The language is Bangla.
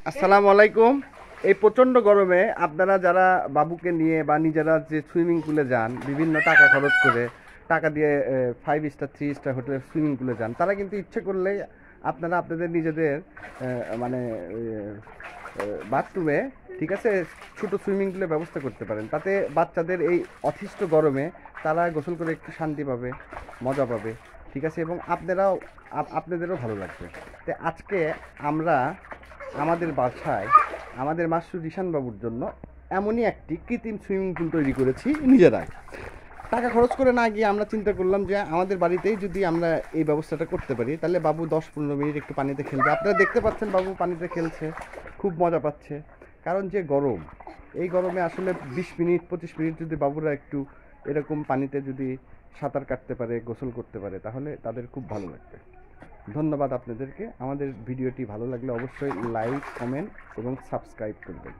আসসালামু আলাইকুম। এই প্রচণ্ড গরমে আপনারা যারা বাবুকে নিয়ে বা নিজেরা যে সুইমিং পুলে যান, বিভিন্ন টাকা খরচ করে, টাকা দিয়ে 5 স্টার 3 স্টার হোটেলের সুইমিং পুলে যান, তারা কিন্তু ইচ্ছে করলেই আপনারা আপনাদের নিজেদের মানে বাথরুমে, ঠিক আছে, ছোটো সুইমিং পুলের ব্যবস্থা করতে পারেন। তাতে বাচ্চাদের এই অতিষ্ঠ গরমে তারা গোসল করে একটু শান্তি পাবে, মজা পাবে, ঠিক আছে, এবং আপনাদেরও ভালো লাগবে। তো আজকে আমরা আমাদের বাসায় আমাদের মাসুর রিশান বাবুর জন্য এমনই একটি কৃত্রিম সুইমিং পুল তৈরি করেছি নিজেরাই। টাকা খরচ করে না গিয়ে আমরা চিন্তা করলাম যে আমাদের বাড়িতেই যদি আমরা এই ব্যবস্থাটা করতে পারি, তাহলে বাবু 10-15 মিনিট একটু পানিতে খেলবে। আপনারা দেখতে পাচ্ছেন বাবু পানিতে খেলছে, খুব মজা পাচ্ছে। কারণ যে গরম, এই গরমে আসলে 20 মিনিট 25 মিনিট যদি বাবুরা একটু এরকম পানিতে যদি সাঁতার কাটতে পারে, গোসল করতে পারে, তাহলে তাদের খুব ভালো লাগবে। ধন্যবাদ আপনাদেরকে। আমাদের ভিডিওটি ভালো লাগলে অবশ্যই লাইক, কমেন্ট এবং সাবস্ক্রাইব করবেন।